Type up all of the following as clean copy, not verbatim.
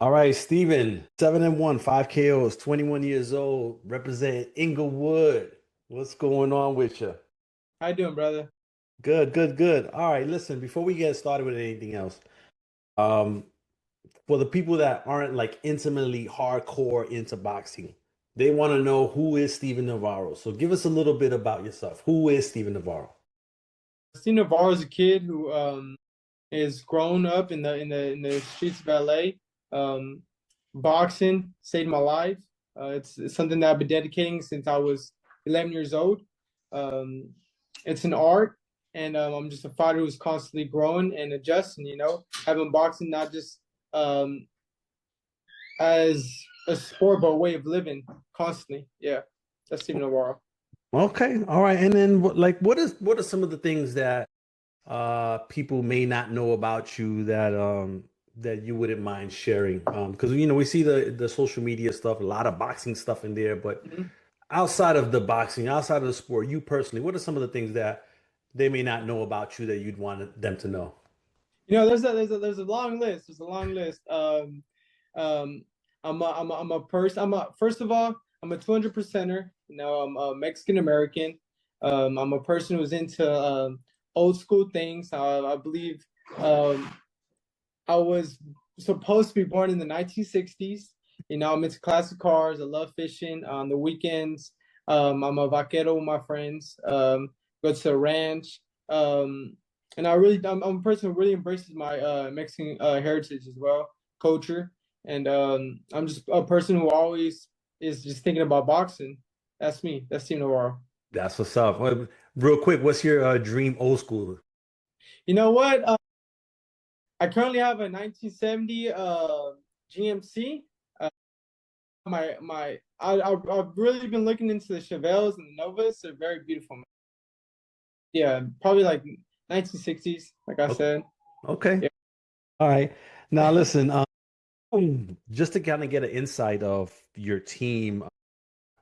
All right, Steven, 7-1, 5 KOs, 21 years old, represent Inglewood. What's going on with you? How you doing, brother? Good, good, good. All right, listen, before we get started with anything else, um, for the people that aren't like intimately hardcore into boxing, they want to know who is Steven Navarro. So give us a little bit about yourself. Who is Steven Navarro? Steven Navarro is a kid who is grown up in the streets of LA. Um, Boxing saved my life. It's something that I've been dedicating since I was 11 years old. Um, it's an art, and I'm just a fighter who's constantly growing and adjusting. Having boxing not just um, as a sport, but a way of living constantly. Yeah, that's Steven Navarro. Okay, all right. And then what are some of the things that people may not know about you that you wouldn't mind sharing? Because we see the social media stuff, a lot of boxing stuff in there, but Mhm. outside of the boxing, outside of the sport, you personally, what are some of the things that they may not know about you that you'd want them to know? There's a long list. There's a long list. Um, I'm a person. First of all, I'm a 200 percenter. I'm a Mexican American. I'm a person who's into old school things. I believe um, I was supposed to be born in the 1960s. I'm into classic cars. I love fishing on the weekends. I'm a vaquero with my friends. Go to a ranch. Um, and I'm a person who really embraces my Mexican heritage as well, culture. And I'm just a person who always is just thinking about boxing. That's me. That's Team Navarro. That's what's up. Real quick, what's your dream old school? You know what? I currently have a 1970 GMC. I've really been looking into the Chevelles and the Novas. They're very beautiful, man. Yeah, probably like 1960s, like I Okay. said. Okay. Yeah. All right. Now listen, just to kind of get an insight of your team,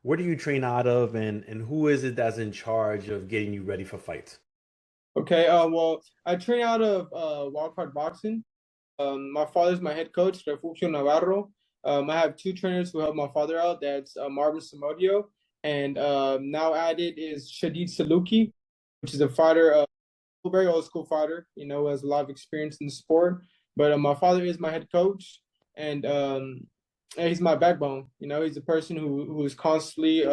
where do you train out of and who is it that's in charge of getting you ready for fights? Okay. Well, I train out of Wildcard Boxing. My father's my head coach, Steven Navarro. I have two trainers who help my father out. That's Marvin Samodio, and now added is Shadid Saluki, which is a fighter, a very old school fighter. Has a lot of experience in the sport. But my father is my head coach, and he's my backbone. He's a person who is constantly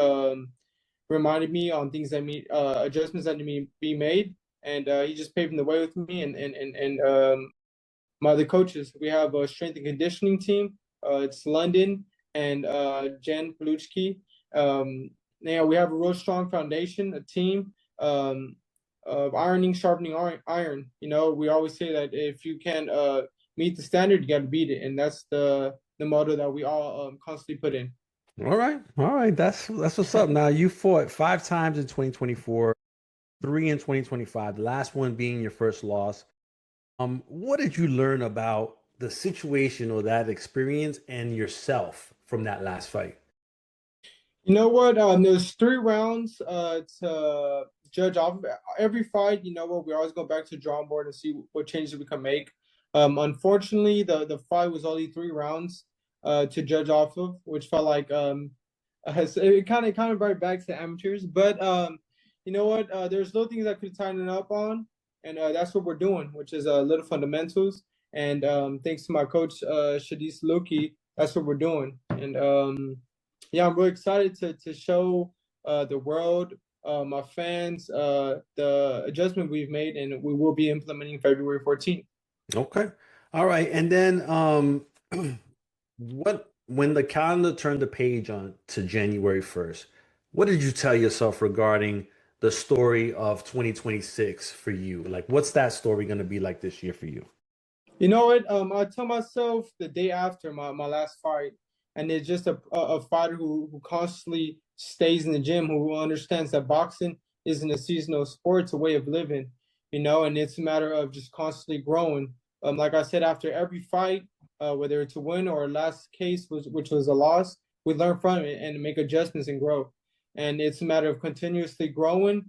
reminding me on things that need adjustments that need to be made, and he's just paving the way with me and my other coaches. We have a strength and conditioning team. It's London and Jen Paluchki. We have a real strong foundation, a team of ironing, sharpening iron. We always say that if you can meet the standard, you got to beat it, and that's the motto that we all constantly put in. All right. All right. That's what's up. Now you fought 5 times in 2024, three in 2025, the last one being your first loss. What did you learn about the situation or that experience and yourself from that last fight? You know what? There's 3 rounds to judge off of every fight. You know what? We always go back to the drawing board and see what changes we can make. Unfortunately, the fight was only 3 rounds to judge off of, which felt like it kind of brought it back to amateurs. But you know what? There's little things I could tighten up on, and that's what we're doing, which is little fundamentals. And thanks to my coach Shadis Luki, that's what we're doing. And yeah, I'm really excited to show the world, my fans, the adjustment we've made, and we will be implementing February 14th. Okay. All right. And then what when the calendar turned the page on to January 1st, what did you tell yourself regarding the story of 2026 for you? Like what's that story going to be like this year for you? You know what? I tell myself the day after my last fight, and it's just a fighter who constantly stays in the gym, who understands that boxing isn't a seasonal sport, it's a way of living, and it's a matter of just constantly growing. Like I said, after every fight, whether it's a win or a last case, which was a loss, we learn from it and make adjustments and grow. And it's a matter of continuously growing,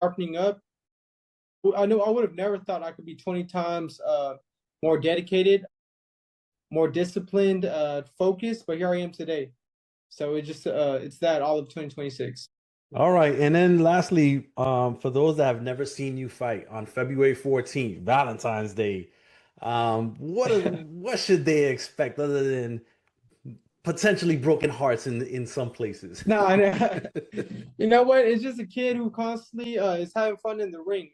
sharpening up. I know I would have never thought I could be 20 times more dedicated, more disciplined, focused. But here I am today. So it's that all of 2026. All right. And then lastly, for those that have never seen you fight on February 14th, Valentine's Day, what should they expect other than potentially broken hearts in some places? No, you know what? It's just a kid who constantly is having fun in the ring.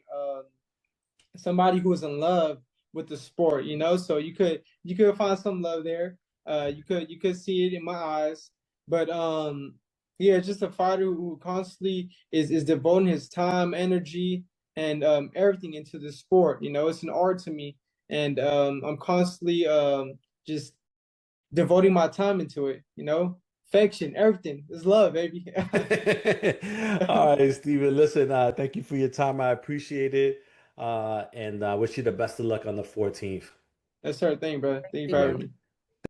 Somebody who is in love with the sport, you know. So you could find some love there. You could see it in my eyes. But yeah, just a fighter who constantly is devoting his time, energy, and everything into the sport. You know, it's an art to me, and I'm constantly just devoting my time into it. You know, affection, everything is love, baby. All right, Steven. Listen, thank you for your time. I appreciate it. And wish you the best of luck on the 14th. That's our thing, bro. Thank you All for right. having me.